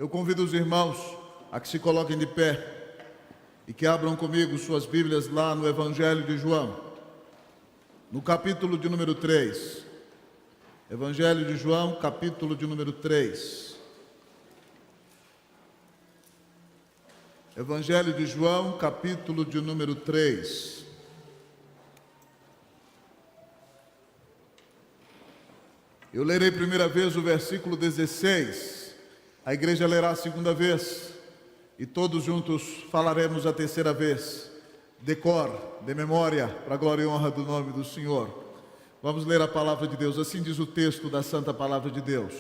Eu convido os irmãos a que se coloquem de pé e que abram comigo suas Bíblias lá no Evangelho de João, no capítulo de número 3. Evangelho de João, capítulo de número 3. Evangelho de João, capítulo de número 3. Eu lerei primeira vez o versículo 16. A igreja lerá a segunda vez. E todos juntos falaremos a terceira vez. De cor, de memória, para a glória e honra do nome do Senhor. Vamos ler a palavra de Deus. Assim diz o texto da santa palavra de Deus.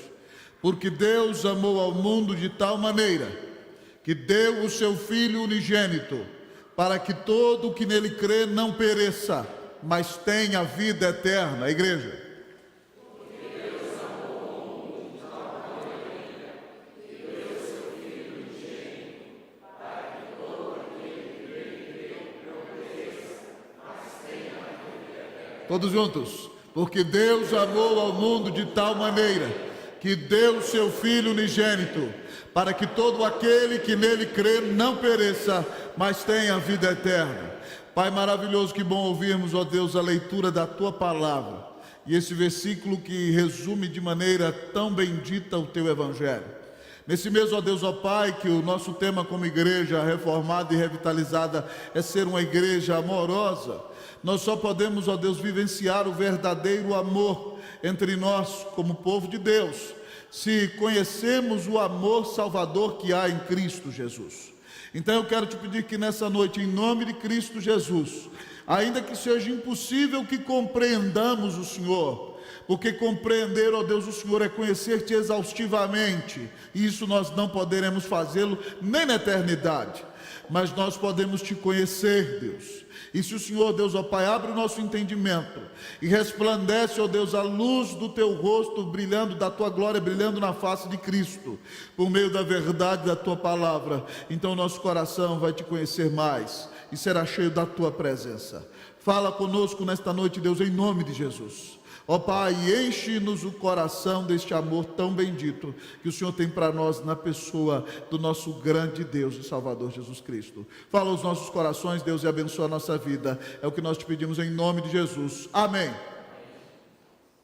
Porque Deus amou ao mundo de tal maneira que deu o seu Filho unigênito, para que todo o que nele crê não pereça, mas tenha vida eterna. A igreja. Todos juntos. Porque Deus amou ao mundo de tal maneira que deu o seu Filho unigênito, para que todo aquele que nele crê não pereça, mas tenha vida eterna. Pai maravilhoso, que bom ouvirmos, ó Deus, a leitura da Tua palavra. E esse versículo que resume de maneira tão bendita o Teu Evangelho. Nesse mês, ó Deus, ó Pai, que o nosso tema como igreja reformada e revitalizada é ser uma igreja amorosa. Nós só podemos, ó Deus, vivenciar o verdadeiro amor entre nós, como povo de Deus, se conhecemos o amor salvador que há em Cristo Jesus. Então eu quero te pedir que nessa noite, em nome de Cristo Jesus, ainda que seja impossível que compreendamos o Senhor, porque compreender, ó Deus, o Senhor é conhecer-te exaustivamente, e isso nós não poderemos fazê-lo nem na eternidade, mas nós podemos te conhecer, Deus. E se o Senhor, Deus, ó Pai, abre o nosso entendimento e resplandece, ó Deus, a luz do Teu rosto brilhando, da Tua glória brilhando na face de Cristo, por meio da verdade da Tua palavra, então nosso coração vai te conhecer mais e será cheio da Tua presença. Fala conosco nesta noite, Deus, em nome de Jesus. Ó Pai, enche-nos o coração deste amor tão bendito que o Senhor tem para nós na pessoa do nosso grande Deus e Salvador Jesus Cristo. Fala aos nossos corações, Deus, e abençoa a nossa vida. É o que nós te pedimos em nome de Jesus. Amém.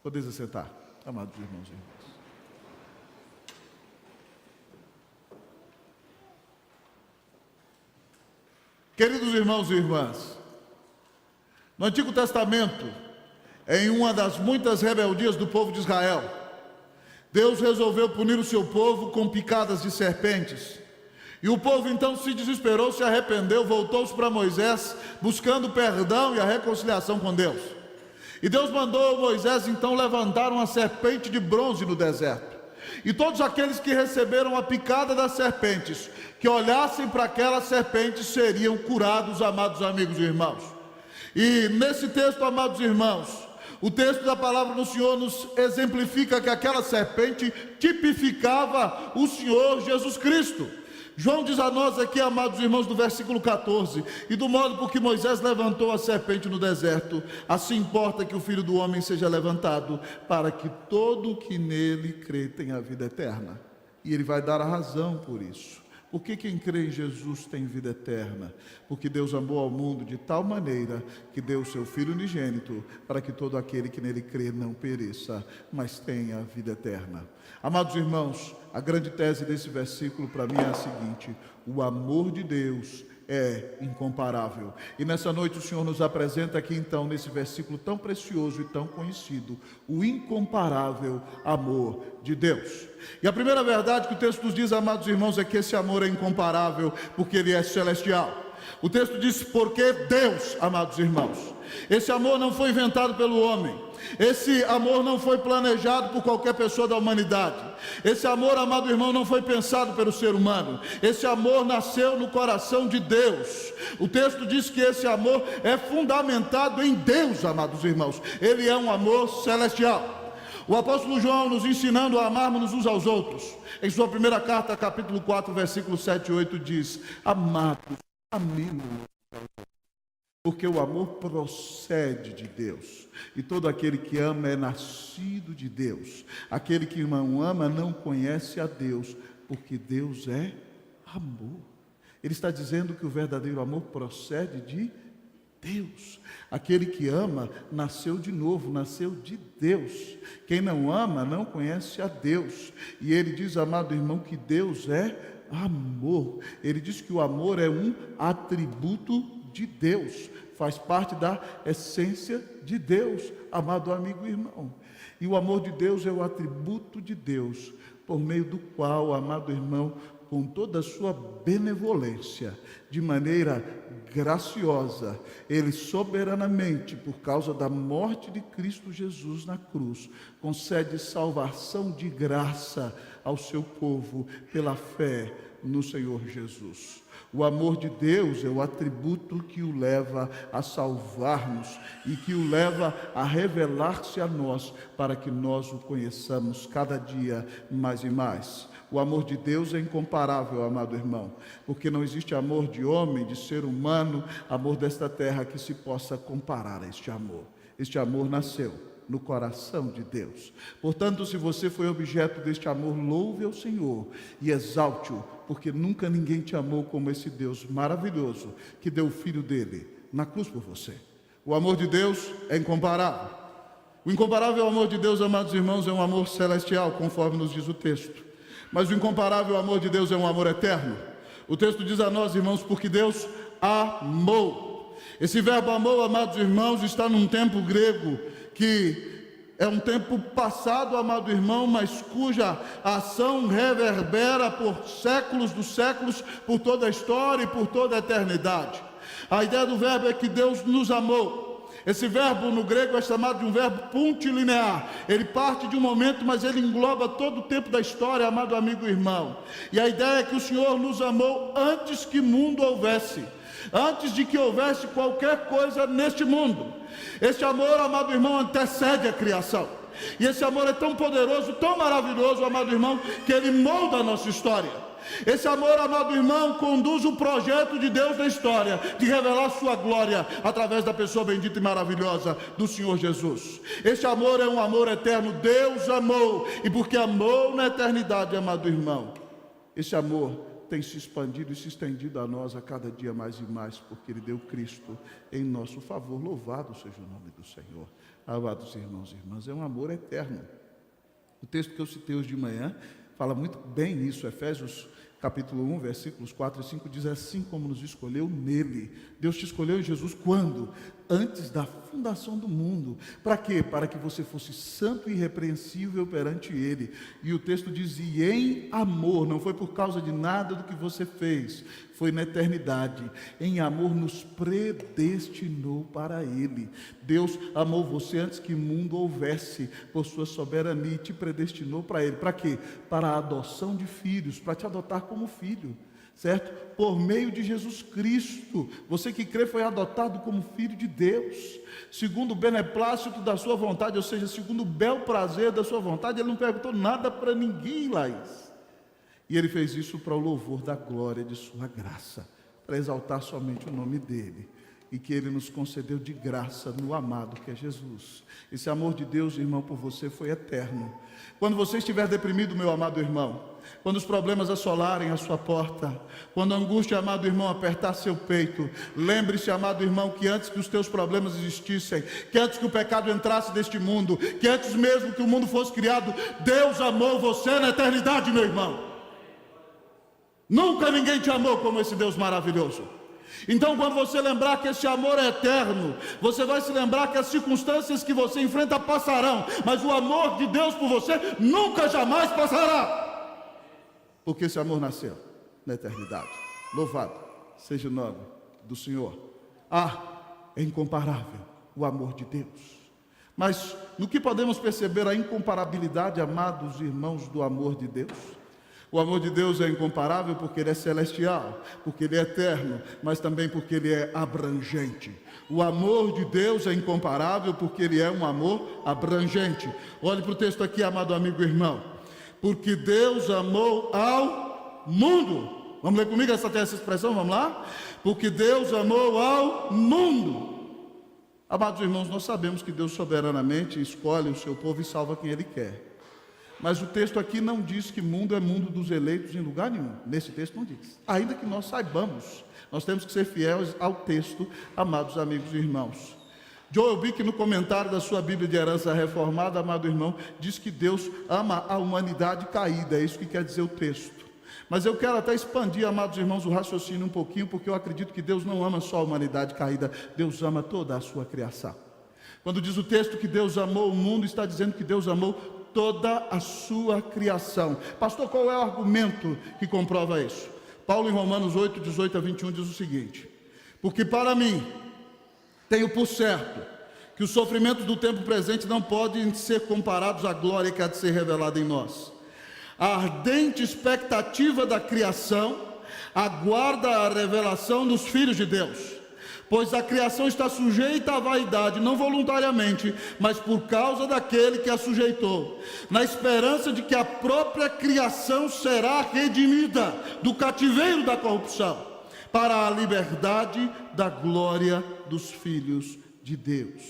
Podeis assentar, amados irmãos e irmãs. Queridos irmãos e irmãs, no Antigo Testamento, em uma das muitas rebeldias do povo de Israel, Deus resolveu punir o seu povo com picadas de serpentes. E o povo então se desesperou, se arrependeu, voltou-se para Moisés, buscando perdão e a reconciliação com Deus. E Deus mandou Moisés então levantar uma serpente de bronze no deserto. E todos aqueles que receberam a picada das serpentes, que olhassem para aquelas serpentes, seriam curados, amados amigos e irmãos. E nesse texto, amados irmãos, o texto da palavra do Senhor nos exemplifica que aquela serpente tipificava o Senhor Jesus Cristo. João diz a nós aqui, amados irmãos, do versículo 14: e do modo por que Moisés levantou a serpente no deserto, assim importa que o Filho do Homem seja levantado, para que todo o que nele crê tenha a vida eterna. E ele vai dar a razão por isso. Porque quem crê em Jesus tem vida eterna? Porque Deus amou ao mundo de tal maneira que deu o seu Filho unigênito, para que todo aquele que nele crê não pereça, mas tenha vida eterna. Amados irmãos, a grande tese desse versículo para mim é a seguinte: o amor de Deus é incomparável. E nessa noite o Senhor nos apresenta aqui então, nesse versículo tão precioso e tão conhecido, o incomparável amor de Deus. E a primeira verdade que o texto nos diz, amados irmãos, é que esse amor é incomparável, porque ele é celestial. O texto diz: porque Deus, amados irmãos, esse amor não foi inventado pelo homem, esse amor não foi planejado por qualquer pessoa da humanidade, esse amor, amado irmão, não foi pensado pelo ser humano, esse amor nasceu no coração de Deus. O texto diz que esse amor é fundamentado em Deus, amados irmãos, ele é um amor celestial. O apóstolo João nos ensinando a amarmos uns aos outros, em sua primeira carta, capítulo 4, versículo 7 e 8, diz: amados, amemos, porque o amor procede de Deus, e todo aquele que ama é nascido de Deus. Aquele que não ama não conhece a Deus, Porque Deus é amor. Ele está dizendo que o verdadeiro amor procede de Deus. Aquele que ama nasceu de novo, nasceu de Deus. Quem não ama não conhece a Deus. E ele diz, amado irmão, que Deus é amor. Ele diz que o amor é um atributo de Deus, faz parte da essência de Deus, amado amigo e irmão. E o amor de Deus é o atributo de Deus, por meio do qual, amado irmão, com toda a sua benevolência, de maneira graciosa, Ele soberanamente, por causa da morte de Cristo Jesus na cruz, concede salvação de graça ao seu povo, pela fé no Senhor Jesus. O amor de Deus é o atributo que o leva a salvar-nos e que o leva a revelar-se a nós, para que nós o conheçamos cada dia mais e mais. O amor de Deus é incomparável, amado irmão, porque não existe amor de homem, de ser humano, amor desta terra que se possa comparar a este amor. Este amor nasceu no coração de Deus. Portanto, se você foi objeto deste amor, louve ao Senhor e exalte-o, porque nunca ninguém te amou como esse Deus maravilhoso, que deu o Filho dele na cruz por você. O amor de Deus é incomparável. O incomparável amor de Deus, amados irmãos, é um amor celestial, conforme nos diz o texto. Mas o incomparável amor de Deus é um amor eterno. O texto diz a nós, irmãos, porque Deus amou. Esse verbo amou, amados irmãos, está num tempo grego que é um tempo passado, amado irmão, mas cuja ação reverbera por séculos dos séculos, por toda a história e por toda a eternidade. A ideia do verbo é que Deus nos amou. Esse verbo no grego é chamado de um verbo puntilinear. Ele parte de um momento, mas ele engloba todo o tempo da história, amado amigo e irmão. E a ideia é que o Senhor nos amou antes que mundo houvesse, antes de que houvesse qualquer coisa neste mundo. Esse amor, amado irmão, antecede a criação. E esse amor é tão poderoso, tão maravilhoso, amado irmão, que ele molda a nossa história. Esse amor, amado irmão, conduz o projeto de Deus na história, de revelar sua glória através da pessoa bendita e maravilhosa do Senhor Jesus. Esse amor é um amor eterno. Deus amou, e porque amou na eternidade, amado irmão, esse amor tem se expandido e se estendido a nós a cada dia mais e mais, porque Ele deu Cristo em nosso favor. Louvado seja o nome do Senhor. Amados irmãos e irmãs, é um amor eterno. O texto que eu citei hoje de manhã fala muito bem isso. Efésios capítulo 1, versículos 4 e 5 diz assim: como nos escolheu nele. Deus te escolheu em Jesus quando? Antes da fundação do mundo. Para quê? Para que você fosse santo e irrepreensível perante Ele. E o texto diz: e em amor, não foi por causa de nada do que você fez, foi na eternidade. Em amor nos predestinou para Ele. Deus amou você antes que o mundo houvesse, por sua soberania, e te predestinou para Ele. Para quê? Para a adoção de filhos, para te adotar como filho, certo? Por meio de Jesus Cristo, você que crê foi adotado como filho de Deus, segundo o beneplácito da sua vontade, ou seja, segundo o bel prazer da sua vontade. Ele não perguntou nada para ninguém, Laís. E Ele fez isso para o louvor da glória de sua graça, para exaltar somente o nome dEle, e que Ele nos concedeu de graça no amado que é Jesus. Esse amor de Deus, irmão, por você foi eterno. Quando você estiver deprimido, meu amado irmão, quando os problemas assolarem a sua porta, quando a angústia, amado irmão, apertar seu peito, lembre-se, amado irmão, que antes que os teus problemas existissem, que antes que o pecado entrasse neste mundo, que antes mesmo que o mundo fosse criado, Deus amou você na eternidade, meu irmão. Nunca ninguém te amou como esse Deus maravilhoso. Então, quando você lembrar que esse amor é eterno, você vai se lembrar que as circunstâncias que você enfrenta passarão, mas o amor de Deus por você nunca jamais passará, porque esse amor nasceu na eternidade. Louvado seja o nome do Senhor. É incomparável o amor de Deus. Mas no que podemos perceber a incomparabilidade, amados irmãos, do amor de Deus? O amor de Deus é incomparável porque Ele é celestial, porque Ele é eterno, mas também porque Ele é abrangente. O amor de Deus é incomparável porque Ele é um amor abrangente. Olhe para o texto aqui, amado amigo e irmão. Porque Deus amou ao mundo. Vamos ler comigo essa expressão, vamos lá? Porque Deus amou ao mundo. Amados irmãos, nós sabemos que Deus soberanamente escolhe o seu povo e salva quem Ele quer. Mas o texto aqui não diz que mundo é mundo dos eleitos em lugar nenhum. Nesse texto não diz. Ainda que nós saibamos, nós temos que ser fiéis ao texto, amados amigos e irmãos. Joel Bick, no comentário da sua Bíblia de Herança Reformada, amado irmão, diz que Deus ama a humanidade caída. É isso que quer dizer o texto. Mas eu quero até expandir, amados irmãos, o raciocínio um pouquinho, porque eu acredito que Deus não ama só a humanidade caída, Deus ama toda a sua criação. Quando diz o texto que Deus amou o mundo, está dizendo que Deus amou toda a sua criação. Pastor, qual é o argumento que comprova isso? Paulo, em Romanos 8, 18 a 21, diz o seguinte: porque para mim, tenho por certo que os sofrimentos do tempo presente não podem ser comparados à glória que há de ser revelada em nós. A ardente expectativa da criação aguarda a revelação dos filhos de Deus. Pois a criação está sujeita à vaidade, não voluntariamente, mas por causa daquele que a sujeitou, na esperança de que a própria criação será redimida do cativeiro da corrupção, para a liberdade da glória dos filhos de Deus.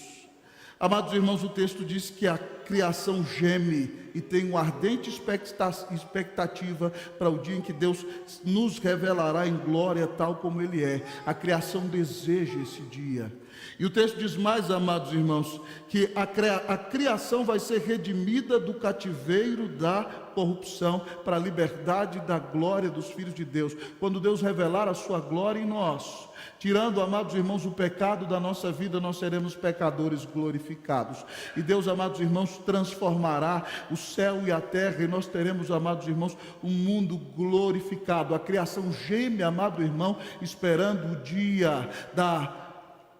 Amados irmãos, o texto diz que a criação geme e tem uma ardente expectativa para o dia em que Deus nos revelará em glória tal como Ele é. A criação deseja esse dia. E o texto diz mais, amados irmãos, que a criação vai ser redimida do cativeiro da corrupção para a liberdade da glória dos filhos de Deus. Quando Deus revelar a sua glória em nós, tirando, amados irmãos, o pecado da nossa vida, nós seremos pecadores glorificados. E Deus, amados irmãos, transformará o céu e a terra, e nós teremos, amados irmãos, um mundo glorificado. A criação geme, amado irmão, esperando o dia da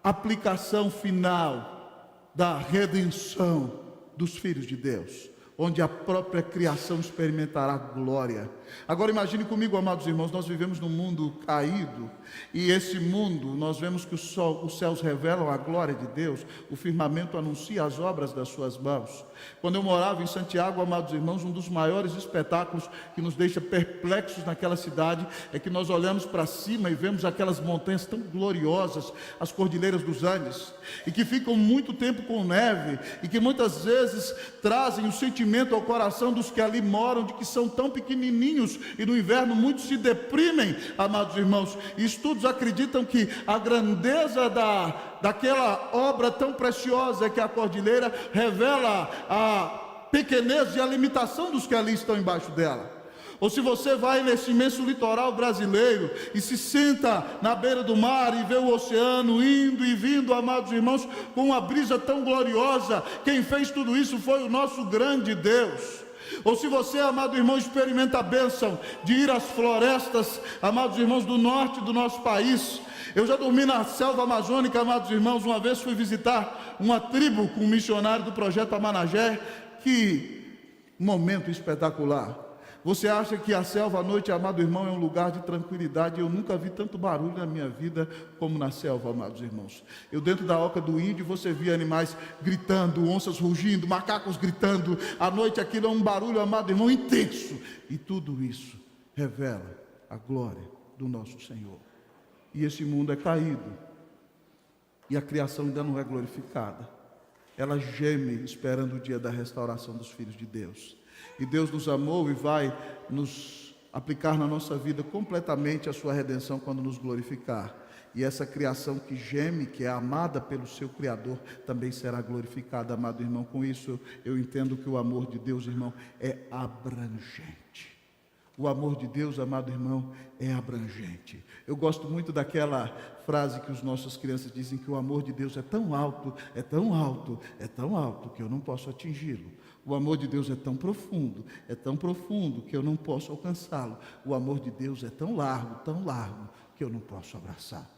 aplicação final da redenção dos filhos de Deus, onde a própria criação experimentará glória. Agora imagine comigo, amados irmãos, nós vivemos num mundo caído, e esse mundo, nós vemos que os céus revelam a glória de Deus, o firmamento anuncia as obras das suas mãos. Quando eu morava em Santiago, amados irmãos, um dos maiores espetáculos que nos deixa perplexos naquela cidade é que nós olhamos para cima e vemos aquelas montanhas tão gloriosas, as cordilheiras dos Andes, e que ficam muito tempo com neve, e que muitas vezes trazem o sentimento ao coração dos que ali moram, de que são tão pequenininhos, e no inverno muitos se deprimem, amados irmãos. E estudos acreditam que a grandeza daquela obra tão preciosa é que a cordilheira revela a pequenez e a limitação dos que ali estão embaixo dela. Ou se você vai nesse imenso litoral brasileiro e se senta na beira do mar e vê o oceano indo e vindo, amados irmãos, com uma brisa tão gloriosa, quem fez tudo isso foi o nosso grande Deus. Ou se você, amado irmão, experimenta a bênção de ir às florestas, amados irmãos, do norte do nosso país. Eu já dormi na selva amazônica, amados irmãos. Uma vez fui visitar uma tribo com um missionário do projeto Amanagé. Que momento espetacular! Você acha que a selva à noite, amado irmão, é um lugar de tranquilidade? Eu nunca vi tanto barulho na minha vida como na selva, amados irmãos. Eu dentro da oca do índio, você via animais gritando, onças rugindo, macacos gritando. À noite aquilo é um barulho, amado irmão, intenso. E tudo isso revela a glória do nosso Senhor. E esse mundo é caído. E a criação ainda não é glorificada. Ela geme esperando o dia da restauração dos filhos de Deus. E Deus nos amou e vai nos aplicar na nossa vida completamente a sua redenção quando nos glorificar. E essa criação que geme, que é amada pelo seu Criador, também será glorificada, amado irmão. Com isso eu entendo que o amor de Deus, irmão, é abrangente. O amor de Deus, amado irmão, é abrangente. Eu gosto muito daquela frase que as nossas crianças dizem, que o amor de Deus é tão alto, é tão alto, é tão alto que eu não posso atingi-lo. O amor de Deus é tão profundo que eu não posso alcançá-lo. O amor de Deus é tão largo que eu não posso abraçar.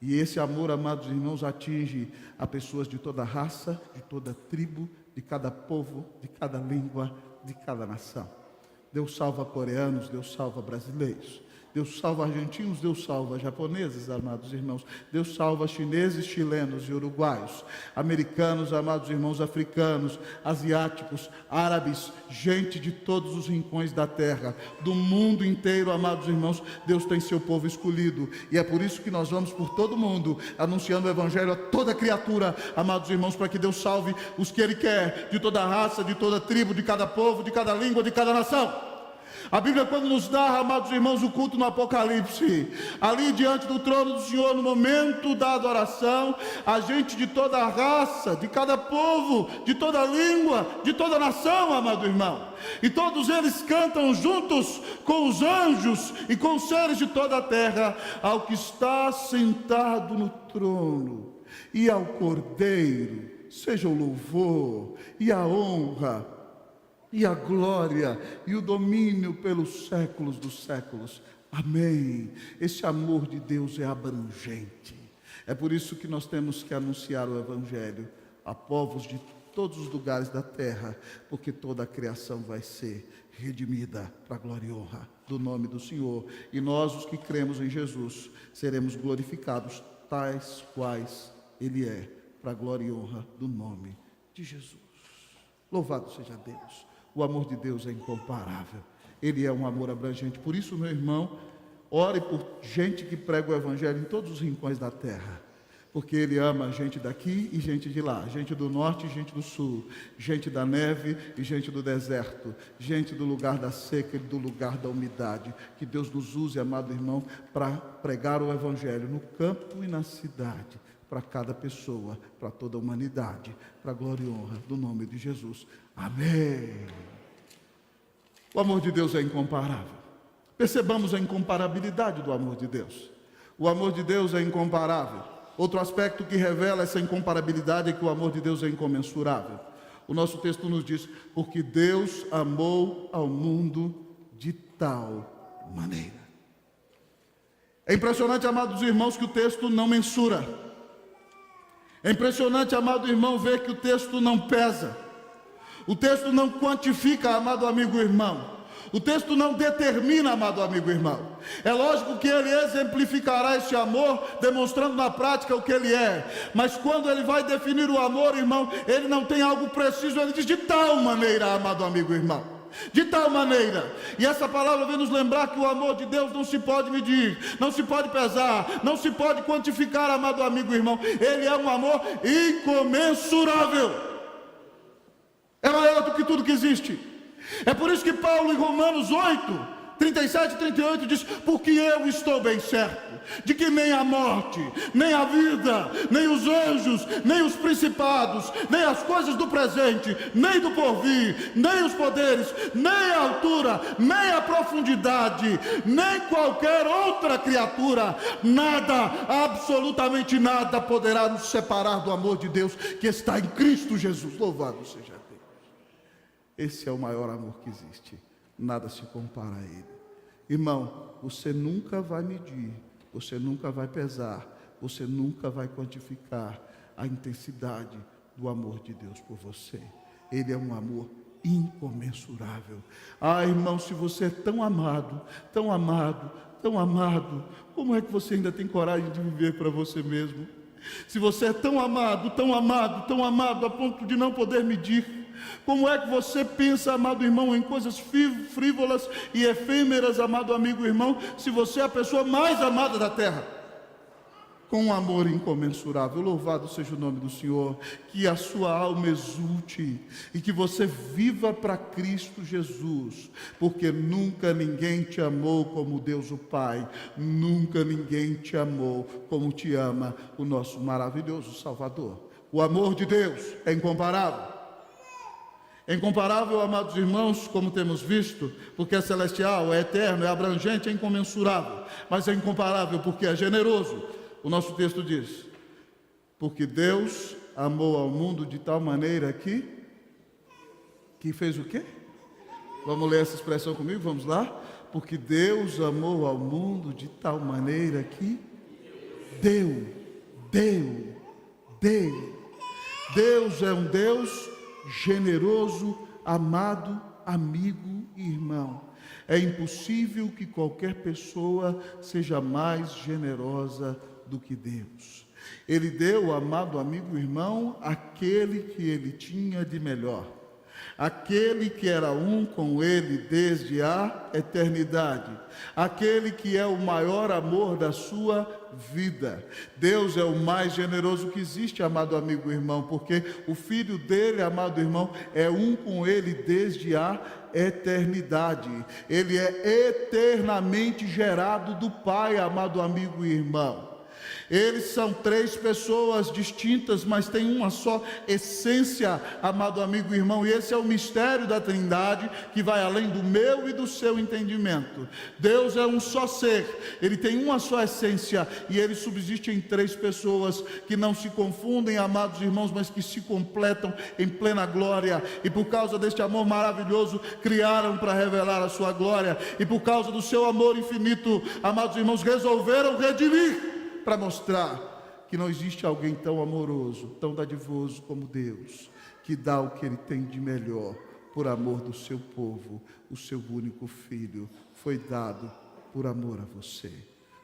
E esse amor, amados irmãos, atinge a pessoas de toda raça, de toda tribo, de cada povo, de cada língua, de cada nação. Deus salva coreanos, Deus salva brasileiros. Deus salva argentinos, Deus salva japoneses, amados irmãos. Deus salva chineses, chilenos e uruguaios, americanos, amados irmãos, africanos, asiáticos, árabes, gente de todos os rincões da terra, do mundo inteiro, amados irmãos. Deus tem seu povo escolhido, e é por isso que nós vamos por todo mundo, anunciando o evangelho a toda criatura, amados irmãos, para que Deus salve os que Ele quer, de toda raça, de toda tribo, de cada povo, de cada língua, de cada nação. A Bíblia, quando nos dá, amados irmãos, o culto no Apocalipse, ali diante do trono do Senhor, no momento da adoração, a gente de toda a raça, de cada povo, de toda língua, de toda nação, amado irmão, e todos eles cantam juntos com os anjos e com os seres de toda a terra, ao que está sentado no trono e ao Cordeiro, seja o louvor e a honra e a glória e o domínio pelos séculos dos séculos. Amém. Esse amor de Deus é abrangente. É por isso que nós temos que anunciar o evangelho a povos de todos os lugares da terra, porque toda a criação vai ser redimida para a glória e honra do nome do Senhor. E nós, os que cremos em Jesus, seremos glorificados tais quais Ele é, para a glória e honra do nome de Jesus. Louvado seja Deus. O amor de Deus é incomparável. Ele é um amor abrangente. Por isso, meu irmão, ore por gente que prega o evangelho em todos os rincões da terra, porque Ele ama gente daqui e gente de lá, gente do norte e gente do sul, gente da neve e gente do deserto, gente do lugar da seca e do lugar da umidade. Que Deus nos use, amado irmão, para pregar o evangelho no campo e na cidade, para cada pessoa, para toda a humanidade, para a glória e honra do nome de Jesus. Amém. O amor de Deus é incomparável. Percebamos a incomparabilidade do amor de Deus. O amor de Deus é incomparável. Outro aspecto que revela essa incomparabilidade é que o amor de Deus é incomensurável. O nosso texto nos diz: porque Deus amou ao mundo de tal maneira. É impressionante, amados irmãos, que o texto não mensura. É impressionante, amado irmão, ver que o texto não pesa. O texto não quantifica, amado amigo e irmão. O texto não determina, amado amigo e irmão. É lógico que ele exemplificará esse amor, demonstrando na prática o que ele é. Mas quando ele vai definir o amor, irmão, ele não tem algo preciso. Ele diz: de tal maneira, amado amigo e irmão. De tal maneira. E essa palavra vem nos lembrar que o amor de Deus não se pode medir, não se pode pesar, não se pode quantificar, amado amigo e irmão. Ele é um amor incomensurável. É maior do que tudo que existe. É por isso que Paulo, em Romanos 8, 37 e 38 diz: porque eu estou bem certo de que nem a morte, nem a vida, nem os anjos, nem os principados, nem as coisas do presente, nem do porvir, nem os poderes, nem a altura, nem a profundidade, nem qualquer outra criatura, nada, absolutamente nada poderá nos separar do amor de Deus que está em Cristo Jesus. Louvado seja Deus. Esse é o maior amor que existe. Nada se compara a Ele. Irmão, você nunca vai medir, você nunca vai pesar, você nunca vai quantificar a intensidade do amor de Deus por você. Ele é um amor incomensurável. Ah, irmão, se você é tão amado, tão amado, tão amado, como é que você ainda tem coragem de viver para você mesmo? Se você é tão amado, tão amado, tão amado, a ponto de não poder medir, como é que você pensa, amado irmão, em coisas frívolas e efêmeras, amado amigo e irmão, se você é a pessoa mais amada da terra? Com um amor incomensurável. Louvado seja o nome do Senhor. Que a sua alma exulte e que você viva para Cristo Jesus, porque nunca ninguém te amou como Deus o Pai, nunca ninguém te amou como te ama o nosso maravilhoso Salvador. O amor de Deus é incomparável. É incomparável, amados irmãos, como temos visto, porque é celestial, é eterno, é abrangente, é incomensurável. Mas é incomparável porque é generoso. O nosso texto diz: porque Deus amou ao mundo de tal maneira que fez o quê? Vamos ler essa expressão comigo, vamos lá? Porque Deus amou ao mundo de tal maneira que deu. Deus é um Deus generoso, amado, amigo e irmão. É impossível que qualquer pessoa seja mais generosa do que Deus. Ele deu, amado amigo e irmão, aquele que ele tinha de melhor, aquele que era um com ele desde a eternidade, aquele que é o maior amor da sua vida. Deus é o mais generoso que existe, amado amigo e irmão, porque o filho dele, amado irmão, é um com ele desde a eternidade. Ele é eternamente gerado do Pai, amado amigo e irmão. Eles são três pessoas distintas, mas têm uma só essência, amado amigo e irmão, e esse é o mistério da Trindade, que vai além do meu e do seu entendimento. Deus é um só ser, ele tem uma só essência, e ele subsiste em três pessoas, que não se confundem, amados irmãos, mas que se completam em plena glória, e por causa deste amor maravilhoso, criaram para revelar a sua glória, e por causa do seu amor infinito, amados irmãos, resolveram redimir, para mostrar que não existe alguém tão amoroso, tão dadivoso como Deus, que dá o que Ele tem de melhor, por amor do seu povo. O seu único filho foi dado por amor a você,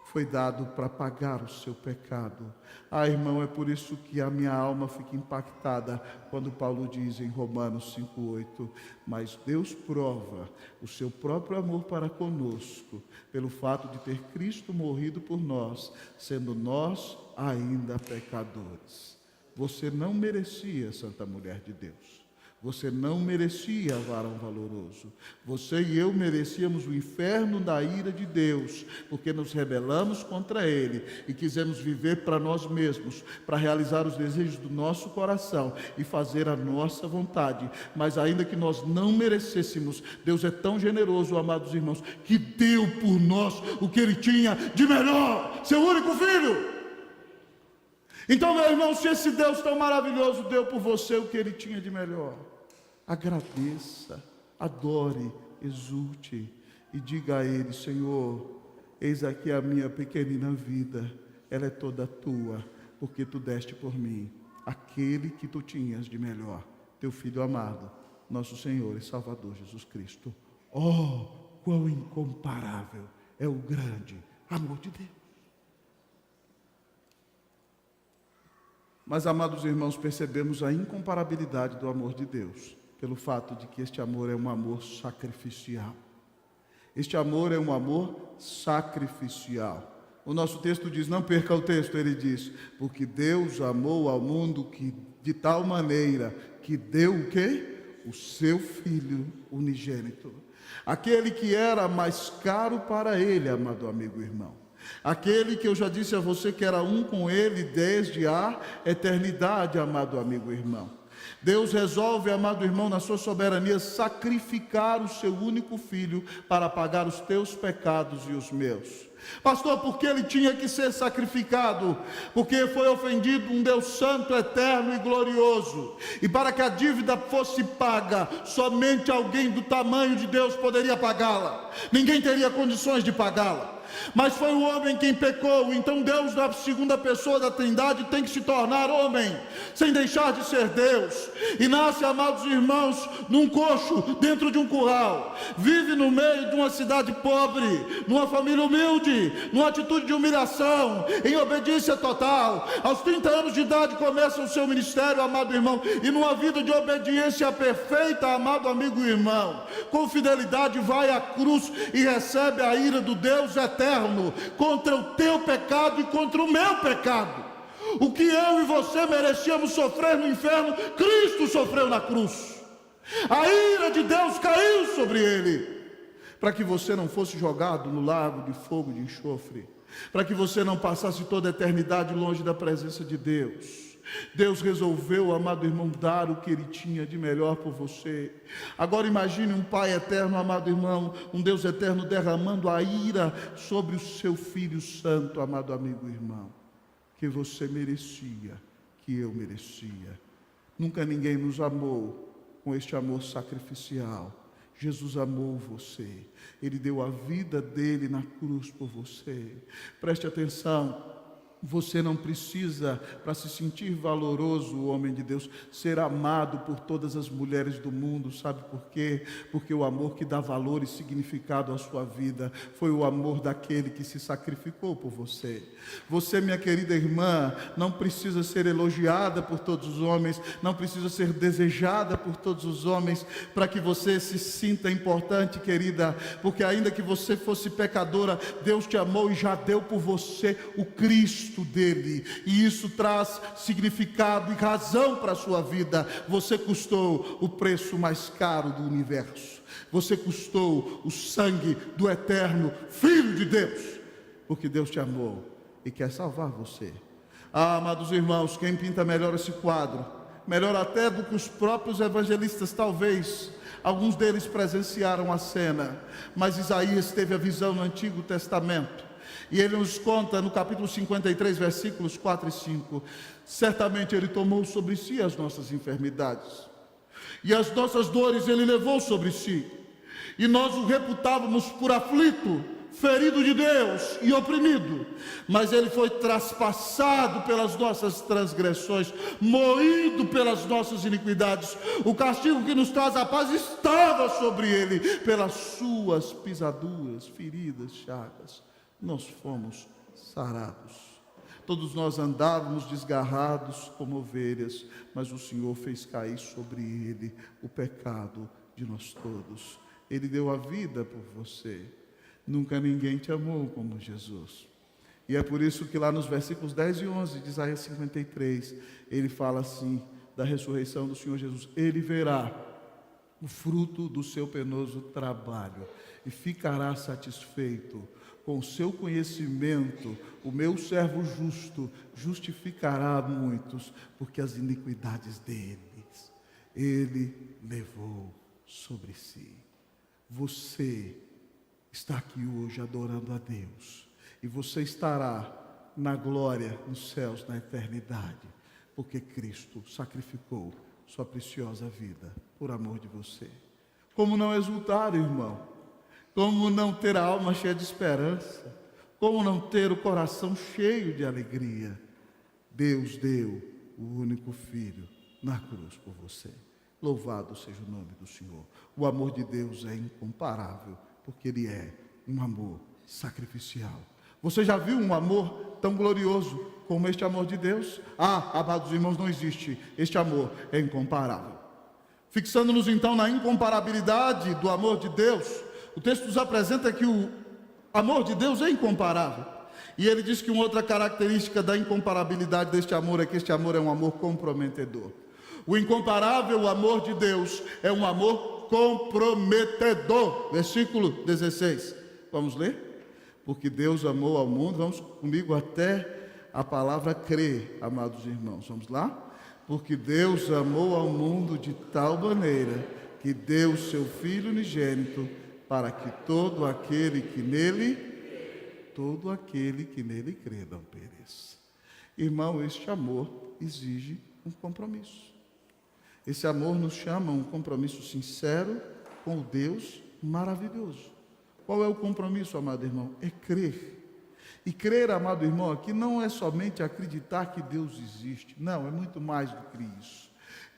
foi dado para pagar o seu pecado. Ah, irmão, é por isso que a minha alma fica impactada quando Paulo diz em Romanos 5,8: mas Deus prova o seu próprio amor para conosco, pelo fato de ter Cristo morrido por nós, sendo nós ainda pecadores. Você não merecia, Santa Mulher de Deus. Você não merecia, varão valoroso. Você e eu merecíamos o inferno da ira de Deus, porque nos rebelamos contra Ele e quisemos viver para nós mesmos, para realizar os desejos do nosso coração e fazer a nossa vontade. Mas ainda que nós não merecêssemos, Deus é tão generoso, amados irmãos, que deu por nós o que Ele tinha de melhor, seu único filho. Então, meu irmão, se esse Deus tão maravilhoso deu por você o que Ele tinha de melhor, agradeça, adore, exulte e diga a Ele: Senhor, eis aqui a minha pequenina vida, ela é toda tua, porque tu deste por mim aquele que tu tinhas de melhor, teu Filho amado, nosso Senhor e Salvador Jesus Cristo. Oh, quão incomparável é o grande amor de Deus! Mas, amados irmãos, percebemos a incomparabilidade do amor de Deus, pelo fato de que este amor é um amor sacrificial. Este amor é um amor sacrificial. O nosso texto diz, não perca o texto, ele diz: porque Deus amou ao mundo que, de tal maneira que deu o quê? O seu Filho unigênito. Aquele que era mais caro para ele, amado amigo e irmão. Aquele que eu já disse a você que era um com ele desde a eternidade, amado amigo e irmão. Deus resolve, amado irmão, na sua soberania, sacrificar o seu único filho para pagar os teus pecados e os meus. Pastor, por que ele tinha que ser sacrificado? Porque foi ofendido um Deus santo, eterno e glorioso. E para que a dívida fosse paga, somente alguém do tamanho de Deus poderia pagá-la. Ninguém teria condições de pagá-la. Mas foi o homem quem pecou. Então Deus, na segunda pessoa da Trindade, tem que se tornar homem, sem deixar de ser Deus. E nasce, amados irmãos, num coxo, dentro de um curral. Vive no meio de uma cidade pobre, numa família humilde, numa atitude de humilhação, em obediência total. Aos 30 anos de idade começa o seu ministério, amado irmão, e numa vida de obediência perfeita, amado amigo e irmão, com fidelidade vai à cruz e recebe a ira do Deus eterno contra o teu pecado e contra o meu pecado. O que eu e você merecíamos sofrer no inferno, Cristo sofreu na cruz. A ira de Deus caiu sobre ele, para que você não fosse jogado no lago de fogo de enxofre, para que você não passasse toda a eternidade longe da presença de Deus. Deus resolveu, amado irmão, dar o que Ele tinha de melhor por você. Agora imagine um Pai eterno, amado irmão, um Deus eterno derramando a ira sobre o seu Filho Santo, amado amigo e irmão, que você merecia, que eu merecia. Nunca ninguém nos amou com este amor sacrificial. Jesus amou você, Ele deu a vida dele na cruz por você. Preste atenção. Você não precisa, para se sentir valoroso, homem de Deus, ser amado por todas as mulheres do mundo. Sabe por quê? Porque o amor que dá valor e significado à sua vida foi o amor daquele que se sacrificou por você. Você, minha querida irmã, não precisa ser elogiada por todos os homens, não precisa ser desejada por todos os homens, para que você se sinta importante, querida, porque ainda que você fosse pecadora, Deus te amou e já deu por você o Cristo dele, e isso traz significado e razão para a sua vida. Você custou o preço mais caro do universo, você custou o sangue do eterno Filho de Deus, porque Deus te amou e quer salvar você. Amados irmãos, quem pinta melhor esse quadro, melhor até do que os próprios evangelistas, talvez alguns deles presenciaram a cena, mas Isaías teve a visão no Antigo Testamento. E ele nos conta no capítulo 53, versículos 4 e 5, certamente ele tomou sobre si as nossas enfermidades, e as nossas dores ele levou sobre si, e nós o reputávamos por aflito, ferido de Deus e oprimido, mas ele foi traspassado pelas nossas transgressões, moído pelas nossas iniquidades. O castigo que nos traz a paz estava sobre ele, pelas suas pisaduras, feridas, chagas, nós fomos sarados. Todos nós andávamos desgarrados como ovelhas, mas o Senhor fez cair sobre ele o pecado de nós todos. Ele deu a vida por você. Nunca ninguém te amou como Jesus. E é por isso que lá nos versículos 10 e 11 de Isaías 53, ele fala assim, da ressurreição do Senhor Jesus: ele verá o fruto do seu penoso trabalho e ficará satisfeito. Com o seu conhecimento, o meu servo justo justificará muitos, porque as iniquidades deles ele levou sobre si. Você está aqui hoje adorando a Deus, e você estará na glória, nos céus, na eternidade, porque Cristo sacrificou sua preciosa vida por amor de você. Como não exultar, irmão? Como não ter a alma cheia de esperança? Como não ter o coração cheio de alegria? Deus deu o único Filho na cruz por você. Louvado seja o nome do Senhor. O amor de Deus é incomparável, porque Ele é um amor sacrificial. Você já viu um amor tão glorioso como este amor de Deus? Amados irmãos, não existe. Este amor é incomparável. Fixando-nos então na incomparabilidade do amor de Deus, o texto nos apresenta que o amor de Deus é incomparável. E ele diz que uma outra característica da incomparabilidade deste amor é que este amor é um amor comprometedor. O incomparável amor de Deus é um amor comprometedor. Versículo 16. Vamos ler? Porque Deus amou ao mundo. Vamos comigo até a palavra crer, amados irmãos. Vamos lá? Porque Deus amou ao mundo de tal maneira que deu o seu Filho unigênito, para que todo aquele que nele crê não pereça. Irmão, este amor exige um compromisso. Esse amor nos chama a um compromisso sincero com o Deus maravilhoso. Qual é o compromisso, amado irmão? É crer. E crer, amado irmão, aqui não é somente acreditar que Deus existe. Não, é muito mais do que isso.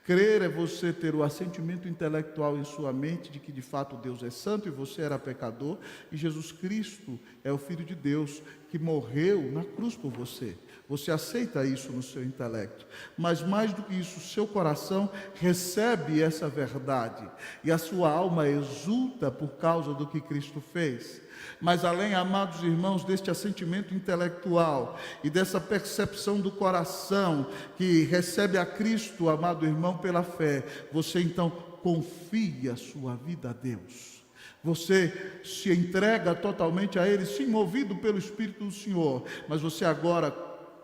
Crer é você ter o assentimento intelectual em sua mente de que de fato Deus é santo e você era pecador, e Jesus Cristo é o Filho de Deus que morreu na cruz por você. Você aceita isso no seu intelecto, mas mais do que isso, seu coração recebe essa verdade e a sua alma exulta por causa do que Cristo fez. Mas além, amados irmãos, deste assentimento intelectual e dessa percepção do coração que recebe a Cristo, amado irmão, pela fé, você então confia a sua vida a Deus. Você se entrega totalmente a Ele, sim, movido pelo Espírito do Senhor, mas você agora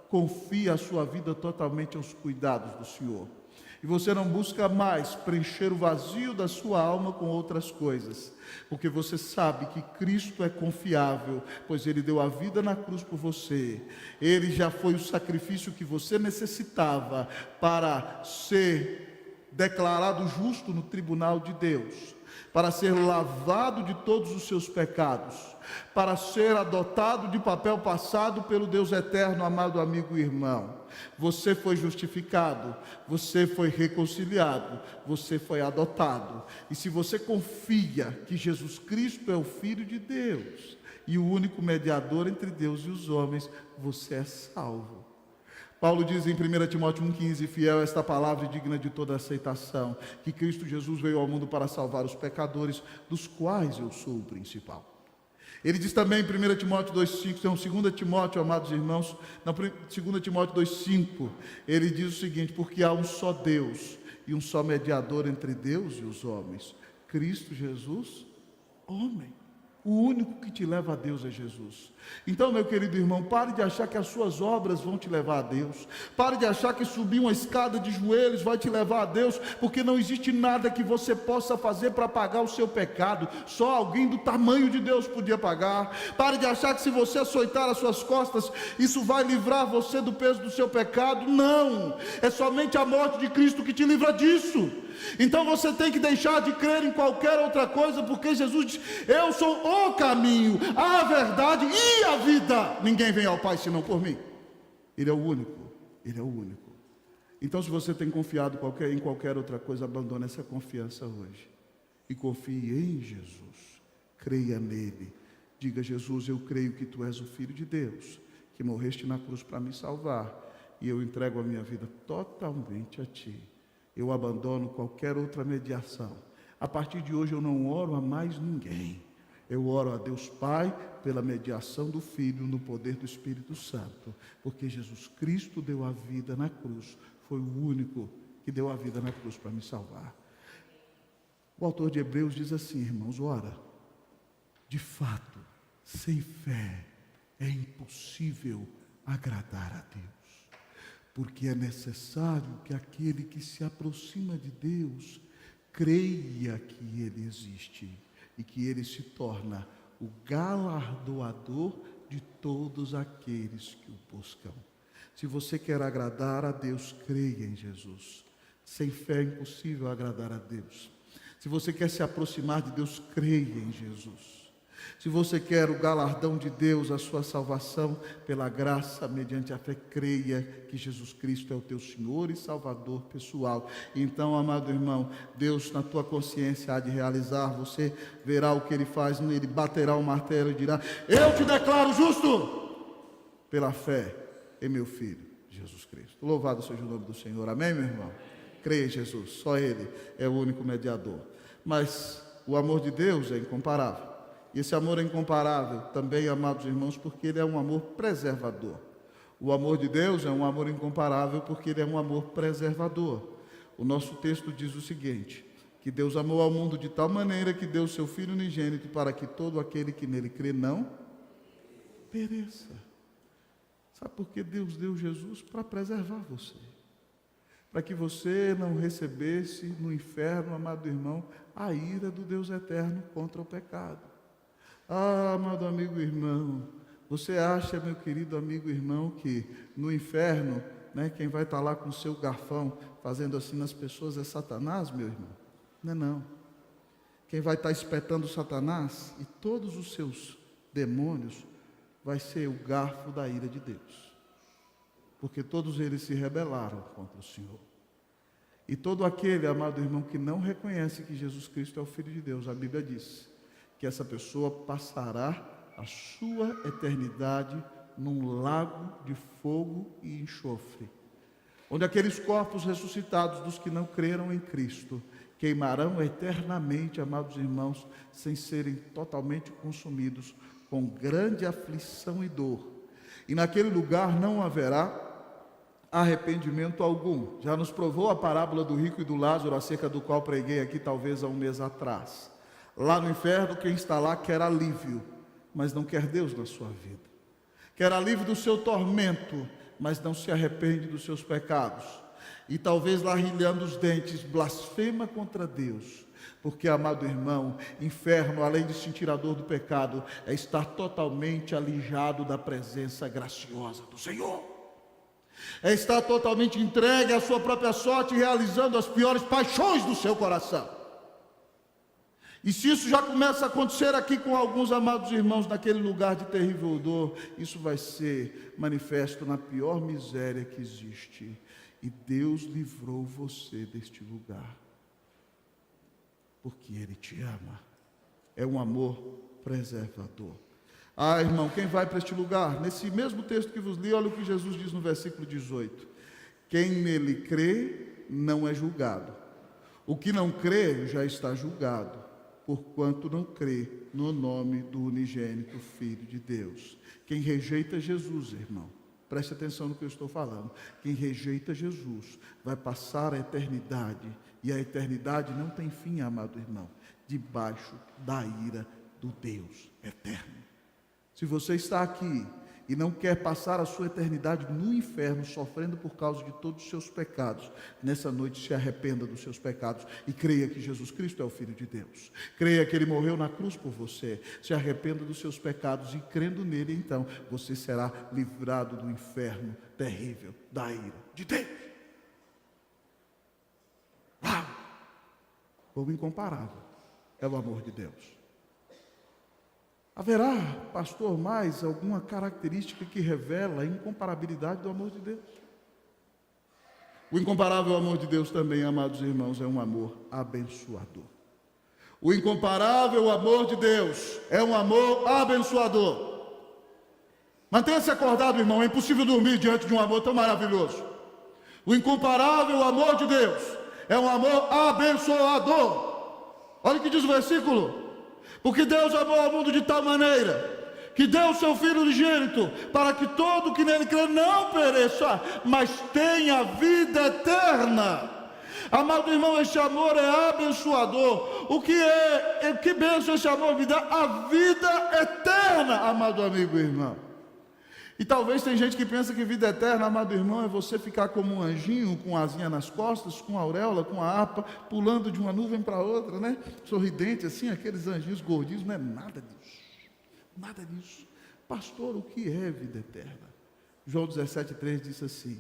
confia a sua vida totalmente aos cuidados do Senhor. E você não busca mais preencher o vazio da sua alma com outras coisas, porque você sabe que Cristo é confiável, pois Ele deu a vida na cruz por você. Ele já foi o sacrifício que você necessitava para ser declarado justo no tribunal de Deus, para ser lavado de todos os seus pecados. para ser adotado de papel passado pelo Deus eterno, amado amigo e irmão. Você foi justificado, você foi reconciliado, você foi adotado. E se você confia que Jesus Cristo é o Filho de Deus e o único mediador entre Deus e os homens, você é salvo. Paulo diz em 1 Timóteo 1,15: fiel é esta palavra e digna de toda aceitação, que Cristo Jesus veio ao mundo para salvar os pecadores, dos quais eu sou o principal. Ele diz também em 1 Timóteo 2,5, então 2 Timóteo, amados irmãos, na 2 Timóteo 2,5, ele diz o seguinte: porque há um só Deus e um só mediador entre Deus e os homens, Cristo Jesus, homem. O único que te leva a Deus é Jesus. Então, meu querido irmão, pare de achar que as suas obras vão te levar a Deus. Pare de achar que subir uma escada de joelhos vai te levar a Deus, porque não existe nada que você possa fazer para pagar o seu pecado. Só alguém do tamanho de Deus podia pagar. Pare de achar que se você açoitar as suas costas, isso vai livrar você do peso do seu pecado. Não, é somente a morte de Cristo que te livra disso. Então você tem que deixar de crer em qualquer outra coisa, porque Jesus diz: eu sou o caminho, a verdade e a vida. Ninguém vem ao Pai senão por mim. Ele é o único, Ele é o único. Então, se você tem confiado em qualquer outra coisa, abandone essa confiança hoje e confie em Jesus. Creia nele. Diga: Jesus, eu creio que tu és o Filho de Deus, que morreste na cruz para me salvar, e eu entrego a minha vida totalmente a ti. Eu abandono qualquer outra mediação. A partir de hoje eu não oro a mais ninguém. Eu oro a Deus Pai pela mediação do Filho, no poder do Espírito Santo, porque Jesus Cristo deu a vida na cruz. Foi o único que deu a vida na cruz para me salvar. O autor de Hebreus diz assim: irmãos, ora, de fato, sem fé é impossível agradar a Deus. Porque é necessário que aquele que se aproxima de Deus creia que Ele existe e que Ele se torna o galardoador de todos aqueles que o buscam. Se você quer agradar a Deus, creia em Jesus. Sem fé é impossível agradar a Deus. Se você quer se aproximar de Deus, creia em Jesus. Se você quer o galardão de Deus, a sua salvação pela graça, mediante a fé, creia que Jesus Cristo é o teu Senhor e Salvador pessoal. Então, amado irmão, Deus na tua consciência há de realizar. Você verá o que Ele faz, Ele baterá o martelo e dirá: eu te declaro justo pela fé em meu Filho, Jesus Cristo. Louvado seja o nome do Senhor. Amém, meu irmão? Creia em Jesus, só Ele é o único mediador. Mas o amor de Deus é incomparável. E esse amor é incomparável também, amados irmãos, porque ele é um amor preservador. O amor de Deus é um amor incomparável porque ele é um amor preservador. O nosso texto diz o seguinte: que Deus amou ao mundo de tal maneira que deu o seu Filho unigênito para que todo aquele que nele crê não pereça. Sabe por que Deus deu Jesus? Para preservar você. Para que você não recebesse no inferno, amado irmão, a ira do Deus eterno contra o pecado. Ah, amado amigo e irmão, você acha, meu querido amigo e irmão, que no inferno, quem vai estar lá com o seu garfão fazendo assim nas pessoas é Satanás, meu irmão? Não é não. Quem vai estar espetando Satanás e todos os seus demônios vai ser o garfo da ira de Deus, porque todos eles se rebelaram contra o Senhor. E todo aquele, amado irmão, que não reconhece que Jesus Cristo é o Filho de Deus, a Bíblia diz que essa pessoa passará a sua eternidade num lago de fogo e enxofre, onde aqueles corpos ressuscitados dos que não creram em Cristo queimarão eternamente, amados irmãos, sem serem totalmente consumidos, com grande aflição e dor. E naquele lugar não haverá arrependimento algum. Já nos provou a parábola do rico e do Lázaro, acerca do qual preguei aqui talvez há um mês atrás. Lá no inferno, quem está lá quer alívio, mas não quer Deus na sua vida. Quer alívio do seu tormento, mas não se arrepende dos seus pecados. E talvez lá rilhando os dentes, blasfema contra Deus. Porque, amado irmão, inferno, além de sentir a dor do pecado, é estar totalmente alijado da presença graciosa do Senhor. É estar totalmente entregue à sua própria sorte, realizando as piores paixões do seu coração. E se isso já começa a acontecer aqui com alguns amados irmãos, naquele lugar de terrível dor, isso vai ser manifesto na pior miséria que existe. E Deus livrou você deste lugar, porque Ele te ama. É um amor preservador. Ah, irmão, quem vai para este lugar? Nesse mesmo texto que vos li, olha o que Jesus diz no versículo 18. Quem nele crê não é julgado. O que não crê já está julgado, porquanto não crê no nome do unigênito Filho de Deus. Quem rejeita Jesus, irmão, preste atenção no que eu estou falando. Quem rejeita Jesus vai passar a eternidade, e a eternidade não tem fim, amado irmão, debaixo da ira do Deus eterno. Se você está aqui e não quer passar a sua eternidade no inferno, sofrendo por causa de todos os seus pecados, nessa noite se arrependa dos seus pecados e creia que Jesus Cristo é o Filho de Deus. Creia que Ele morreu na cruz por você. Se arrependa dos seus pecados e crendo nele, então, você será livrado do inferno terrível, da ira de Deus. Uau! Como incomparável é o amor de Deus. Haverá, pastor, mais alguma característica que revela a incomparabilidade do amor de Deus? O incomparável amor de Deus também, amados irmãos, é um amor abençoador. O incomparável amor de Deus é um amor abençoador. Mantenha-se acordado, irmão, é impossível dormir diante de um amor tão maravilhoso. O incomparável amor de Deus é um amor abençoador. Olha o que diz o versículo. Porque Deus amou ao mundo de tal maneira que deu o seu Filho unigênito, para que todo que nele crê não pereça, mas tenha vida eterna. Amado irmão, esse amor é abençoador. Que bênção esse amor me dá? A vida eterna, amado amigo e irmão. E talvez tem gente que pensa que vida eterna, amado irmão, é você ficar como um anjinho, com asinha nas costas, com a auréola, com a harpa, pulando de uma nuvem para outra, né? Sorridente assim, aqueles anjinhos gordinhos. Não é nada disso. Nada disso. Pastor, o que é vida eterna? João 17,3 diz assim,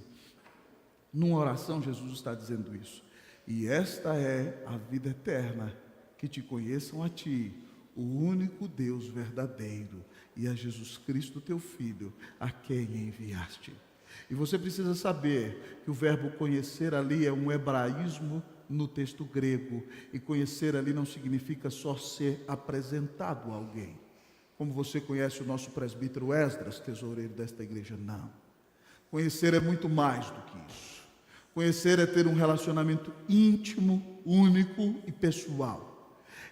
numa oração Jesus está dizendo isso. E esta é a vida eterna, que te conheçam a ti, o único Deus verdadeiro, e a Jesus Cristo teu Filho, a quem enviaste. E você precisa saber que o verbo conhecer ali é um hebraísmo no texto grego, e conhecer ali não significa só ser apresentado a alguém, como você conhece o nosso presbítero Esdras, tesoureiro desta igreja. Não, conhecer é muito mais do que isso. Conhecer é ter um relacionamento íntimo, único e pessoal.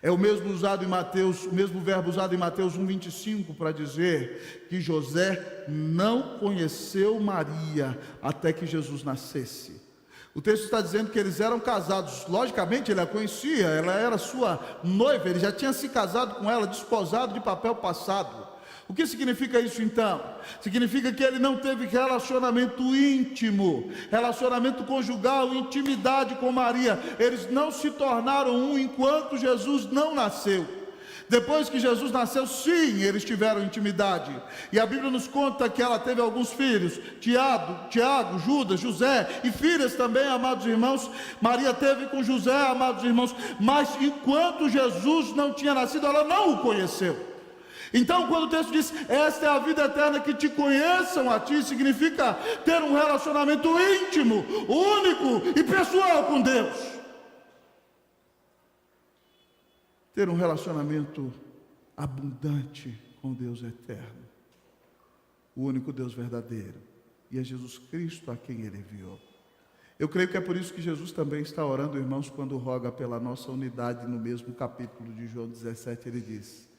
É o mesmo usado em Mateus, o mesmo verbo usado em Mateus 1,25 para dizer que José não conheceu Maria até que Jesus nascesse. O texto está dizendo que eles eram casados. Logicamente ele a conhecia, ela era sua noiva, ele já tinha se casado com ela, desposado de papel passado. O que significa isso então? Significa que ele não teve relacionamento íntimo, relacionamento conjugal, intimidade com Maria. Eles não se tornaram um enquanto Jesus não nasceu. Depois que Jesus nasceu, sim, eles tiveram intimidade. E a Bíblia nos conta que ela teve alguns filhos, Tiago, Judas, José, e filhas também, amados irmãos. Maria teve com José, amados irmãos, mas enquanto Jesus não tinha nascido, ela não o conheceu. Então, quando o texto diz, esta é a vida eterna, que te conheçam a ti, significa ter um relacionamento íntimo, único e pessoal com Deus. Ter um relacionamento abundante com Deus eterno, o único Deus verdadeiro, e é Jesus Cristo a quem Ele enviou. Eu creio que é por isso que Jesus também está orando, irmãos, quando roga pela nossa unidade. No mesmo capítulo de João 17, ele diz: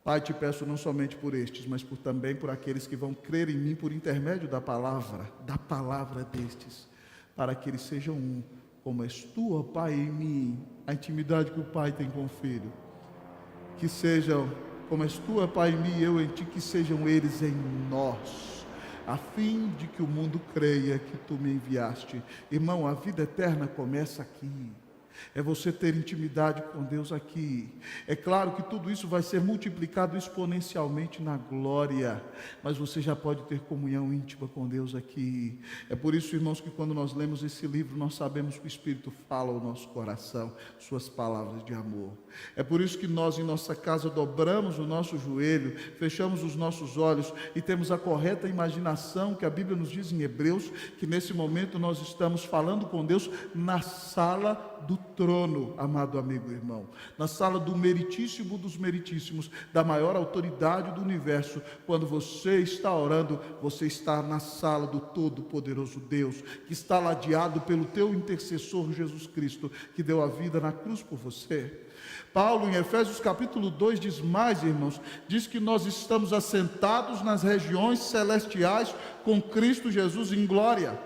Pai, te peço não somente por estes, mas também por aqueles que vão crer em mim por intermédio da palavra destes, para que eles sejam um, como és tu, ó Pai, em mim, a intimidade que o Pai tem com o Filho. Que sejam, como és tu, ó Pai, em mim e eu em ti, que sejam eles em nós, a fim de que o mundo creia que tu me enviaste. Irmão, a vida eterna começa aqui. É você ter intimidade com Deus aqui. É claro que tudo isso vai ser multiplicado exponencialmente na glória, mas você já pode ter comunhão íntima com Deus aqui. É por isso, irmãos, que quando nós lemos esse livro, nós sabemos que o Espírito fala ao nosso coração, suas palavras de amor. É por isso que nós em nossa casa dobramos o nosso joelho, fechamos os nossos olhos e temos a correta imaginação que a Bíblia nos diz em Hebreus, que nesse momento nós estamos falando com Deus na sala do trono, amado amigo e irmão, na sala do meritíssimo dos meritíssimos, da maior autoridade do universo. Quando você está orando, você está na sala do Todo-Poderoso Deus, que está ladeado pelo teu intercessor Jesus Cristo, que deu a vida na cruz por você. Paulo, em Efésios capítulo 2, diz mais, irmãos, diz que nós estamos assentados nas regiões celestiais com Cristo Jesus em glória.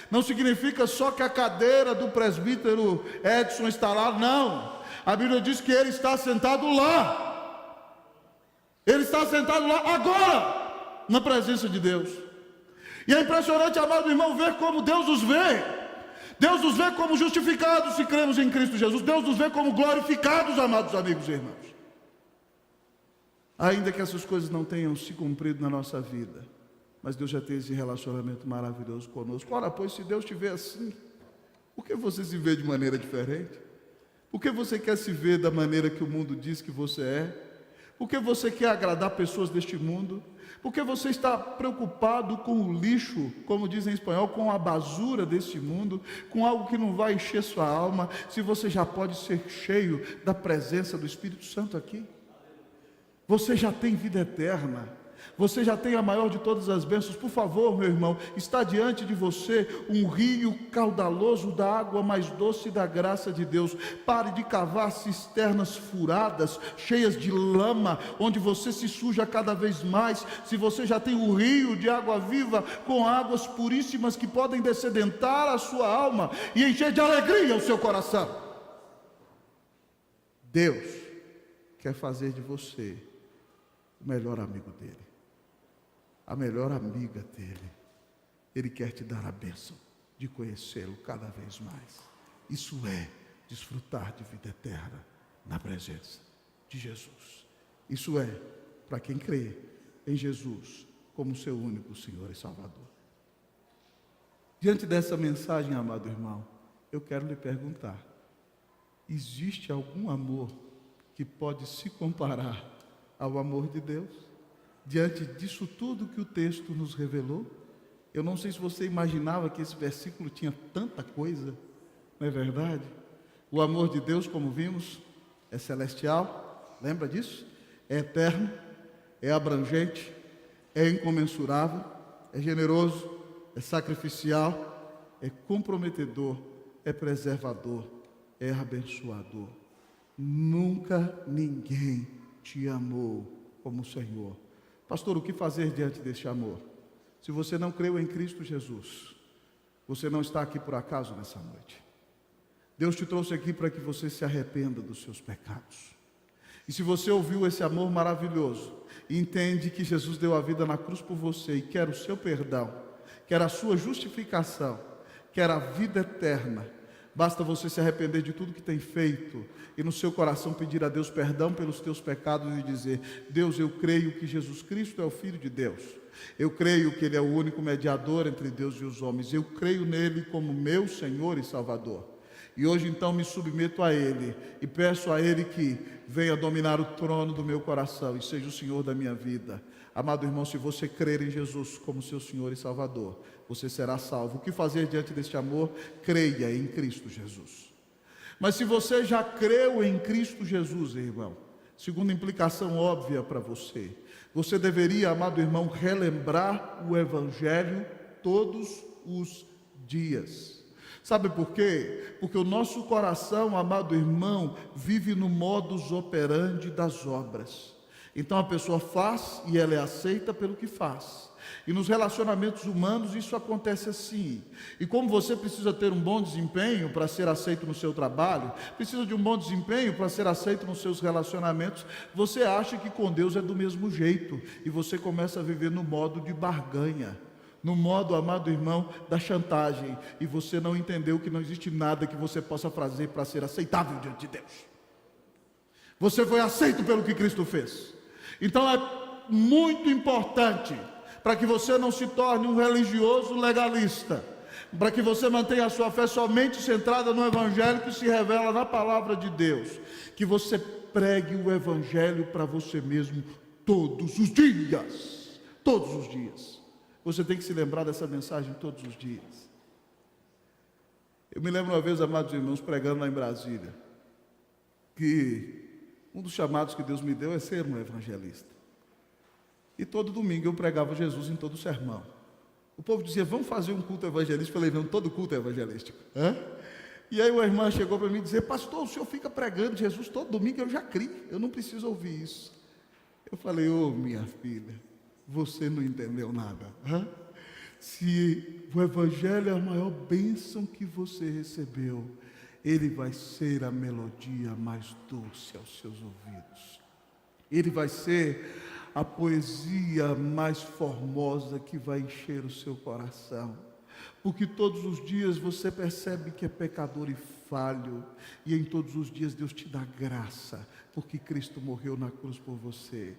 Não significa só que a cadeira do presbítero Edson está lá, não. A Bíblia diz que ele está sentado lá. Ele está sentado lá agora, na presença de Deus. E é impressionante, amado irmão, ver como Deus nos vê. Deus nos vê como justificados se cremos em Cristo Jesus. Deus nos vê como glorificados, amados amigos e irmãos. Ainda que essas coisas não tenham se cumprido na nossa vida, mas Deus já tem esse relacionamento maravilhoso conosco. Ora, pois, se Deus te vê assim, por que você se vê de maneira diferente? Por que você quer se ver da maneira que o mundo diz que você é? Por que você quer agradar pessoas deste mundo? Por que você está preocupado com o lixo, como dizem em espanhol, com a basura deste mundo, com algo que não vai encher sua alma, se você já pode ser cheio da presença do Espírito Santo aqui? Você já tem vida eterna. Você já tem a maior de todas as bênçãos. Por favor, meu irmão, está diante de você um rio caudaloso da água mais doce da graça de Deus. Pare de cavar cisternas furadas, cheias de lama, onde você se suja cada vez mais. Se você já tem um rio de água viva, com águas puríssimas que podem descedentar a sua alma e encher de alegria o seu coração. Deus quer fazer de você o melhor amigo dele, a melhor amiga dele. Ele quer te dar a bênção de conhecê-lo cada vez mais. Isso é desfrutar de vida eterna na presença de Jesus. Isso é para quem crê em Jesus como seu único Senhor e Salvador. Diante dessa mensagem, amado irmão, eu quero lhe perguntar: existe algum amor que pode se comparar ao amor de Deus? Diante disso tudo que o texto nos revelou, eu não sei se você imaginava que esse versículo tinha tanta coisa, não é verdade? O amor de Deus, como vimos, é celestial, lembra disso? É eterno, é abrangente, é incomensurável, é generoso, é sacrificial, é comprometedor, é preservador, é abençoador. Nunca ninguém te amou como o Senhor. Pastor, o que fazer diante deste amor? Se você não creu em Cristo Jesus, você não está aqui por acaso nessa noite. Deus te trouxe aqui para que você se arrependa dos seus pecados. E se você ouviu esse amor maravilhoso e entende que Jesus deu a vida na cruz por você e quer o seu perdão, quer a sua justificação, quer a vida eterna, basta você se arrepender de tudo que tem feito e no seu coração pedir a Deus perdão pelos teus pecados e dizer: Deus, eu creio que Jesus Cristo é o Filho de Deus. Eu creio que Ele é o único mediador entre Deus e os homens. Eu creio nele como meu Senhor e Salvador. E hoje então me submeto a Ele e peço a Ele que venha dominar o trono do meu coração e seja o Senhor da minha vida. Amado irmão, se você crer em Jesus como seu Senhor e Salvador, você será salvo. O que fazer diante deste amor? Creia em Cristo Jesus. Mas se você já creu em Cristo Jesus, irmão, segundo implicação óbvia para você, você deveria, amado irmão, relembrar o Evangelho todos os dias. Sabe por quê? Porque o nosso coração, amado irmão, vive no modus operandi das obras. Então a pessoa faz e ela é aceita pelo que faz. E nos relacionamentos humanos isso acontece assim. E como você precisa ter um bom desempenho para ser aceito no seu trabalho, precisa de um bom desempenho para ser aceito nos seus relacionamentos, você acha que com Deus é do mesmo jeito. E você começa a viver no modo de barganha. no modo, amado irmão, da chantagem, e você não entendeu que não existe nada que você possa fazer para ser aceitável diante de Deus. Você foi aceito pelo que Cristo fez. Então é muito importante, para que você não se torne um religioso legalista, para que você mantenha a sua fé somente centrada no Evangelho que se revela na palavra de Deus, que você pregue o Evangelho para você mesmo todos os dias. Todos os dias. Você tem que se lembrar dessa mensagem todos os dias. Eu me lembro uma vez, amados irmãos, pregando lá em Brasília, que um dos chamados que Deus me deu é ser um evangelista. E todo domingo eu pregava Jesus em todo o sermão. O povo dizia, vamos fazer um culto evangelístico. Eu falei, não, todo culto é evangelístico. E aí uma irmã chegou para mim e disse, pastor, o senhor fica pregando Jesus todo domingo, eu já criei, eu não preciso ouvir isso. Eu falei, minha filha, você não entendeu nada. Se o Evangelho é a maior bênção que você recebeu, ele vai ser a melodia mais doce aos seus ouvidos. Ele vai ser a poesia mais formosa que vai encher o seu coração. Porque todos os dias você percebe que é pecador e falho, e em todos os dias Deus te dá graça, porque Cristo morreu na cruz por você.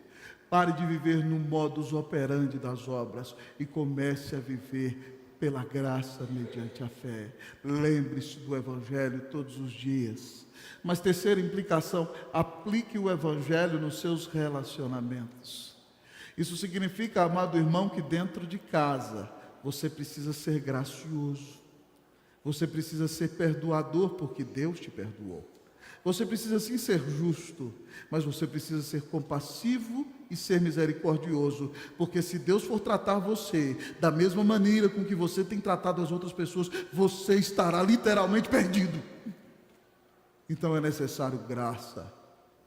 Pare de viver no modus operandi das obras e comece a viver pela graça mediante a fé. Lembre-se do Evangelho todos os dias. Mas terceira implicação, aplique o Evangelho nos seus relacionamentos. Isso significa, amado irmão, que dentro de casa você precisa ser gracioso. Você precisa ser perdoador porque Deus te perdoou. Você precisa sim ser justo, mas você precisa ser compassivo e ser misericordioso, porque se Deus for tratar você da mesma maneira com que você tem tratado as outras pessoas, você estará literalmente perdido. Então é necessário graça,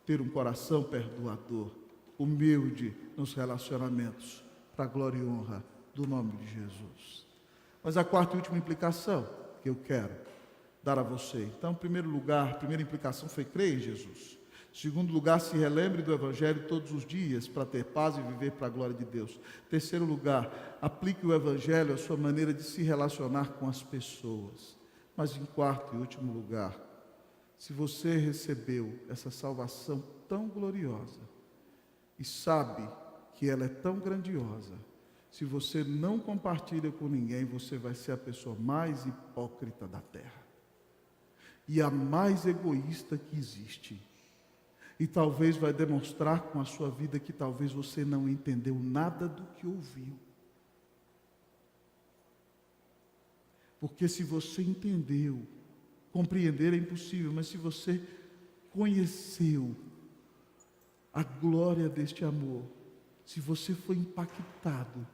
ter um coração perdoador, humilde nos relacionamentos, para a glória e honra do nome de Jesus. Mas a quarta e última implicação que eu quero dar a você. Então, em primeiro lugar, a primeira implicação foi crer em Jesus. Em segundo lugar, se relembre do Evangelho todos os dias para ter paz e viver para a glória de Deus. Em terceiro lugar, aplique o Evangelho à sua maneira de se relacionar com as pessoas. Mas em quarto e último lugar, se você recebeu essa salvação tão gloriosa e sabe que ela é tão grandiosa, se você não compartilha com ninguém, você vai ser a pessoa mais hipócrita da terra e a mais egoísta que existe. E talvez vai demonstrar com a sua vida que talvez você não entendeu nada do que ouviu. Porque se você entendeu, compreender é impossível, mas se você conheceu a glória deste amor, se você foi impactado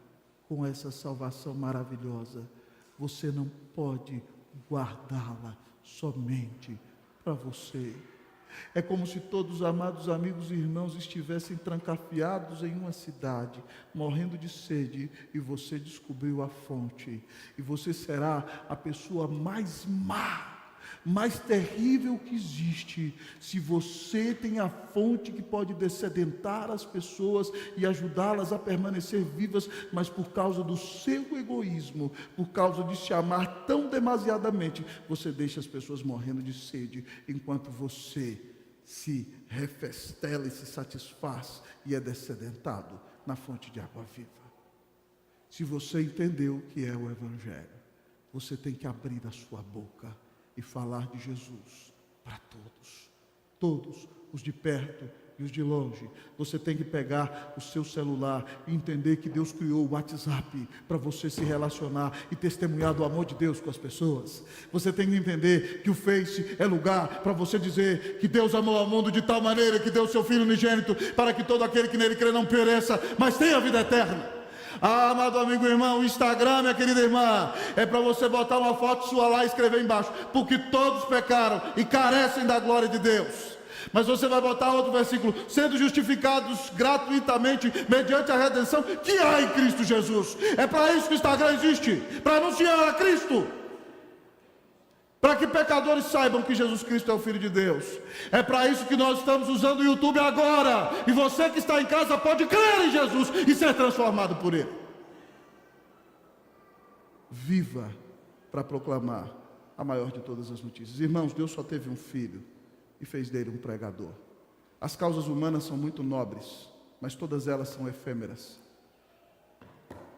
com essa salvação maravilhosa, você não pode guardá-la somente para você. É como se todos os amados amigos e irmãos estivessem trancafiados em uma cidade, morrendo de sede, e você descobriu a fonte, e você será a pessoa mais má, mais terrível que existe, se você tem a fonte que pode dessedentar as pessoas e ajudá-las a permanecer vivas, mas por causa do seu egoísmo, por causa de se amar tão demasiadamente, você deixa as pessoas morrendo de sede, enquanto você se refestela e se satisfaz e é dessedentado na fonte de água viva. Se você entendeu o que é o Evangelho, você tem que abrir a sua boca e falar de Jesus para todos, todos, os de perto e os de longe. Você tem que pegar o seu celular e entender que Deus criou o WhatsApp para você se relacionar e testemunhar do amor de Deus com as pessoas. Você tem que entender que o Face é lugar para você dizer que Deus amou ao mundo de tal maneira que deu o seu Filho unigênito para que todo aquele que nele crê não pereça, mas tenha a vida eterna. Ah, amado amigo e irmão, o Instagram, minha querida irmã, é para você botar uma foto sua lá e escrever embaixo, porque todos pecaram e carecem da glória de Deus. Mas você vai botar outro versículo, sendo justificados gratuitamente mediante a redenção que há em Cristo Jesus. É para isso que o Instagram existe, para anunciar a Cristo, para que pecadores saibam que Jesus Cristo é o Filho de Deus. É para isso que nós estamos usando o YouTube agora. E você que está em casa pode crer em Jesus e ser transformado por Ele. viva para proclamar a maior de todas as notícias. Irmãos, Deus só teve um filho e fez dele um pregador. As causas humanas são muito nobres, mas todas elas são efêmeras.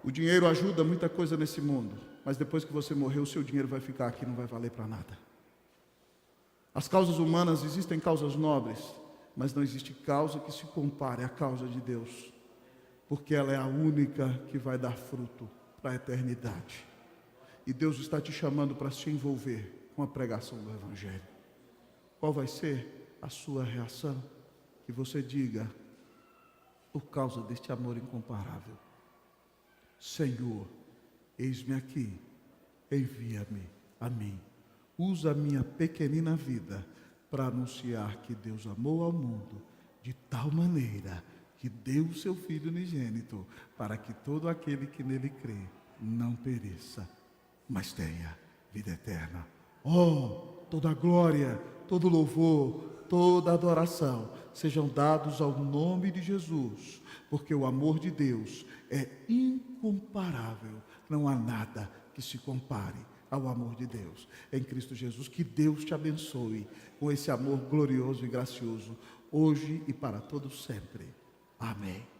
O dinheiro ajuda muita coisa nesse mundo, mas depois que você morrer, o seu dinheiro vai ficar aqui, não vai valer para nada. As causas humanas, existem causas nobres, mas não existe causa que se compare à causa de Deus, porque ela é a única que vai dar fruto para a eternidade. E Deus está te chamando para se envolver com a pregação do Evangelho. Qual vai ser a sua reação? Que você diga, por causa deste amor incomparável: Senhor, eis-me aqui, envia-me a mim. Usa a minha pequenina vida para anunciar que Deus amou ao mundo de tal maneira que deu o seu Filho unigênito, para que todo aquele que nele crê não pereça, mas tenha vida eterna. Oh, toda glória, todo louvor, toda adoração sejam dados ao nome de Jesus, porque o amor de Deus é incomparável. Não há nada que se compare ao amor de Deus em Cristo Jesus. Que Deus te abençoe com esse amor glorioso e gracioso, hoje e para todos sempre. Amém.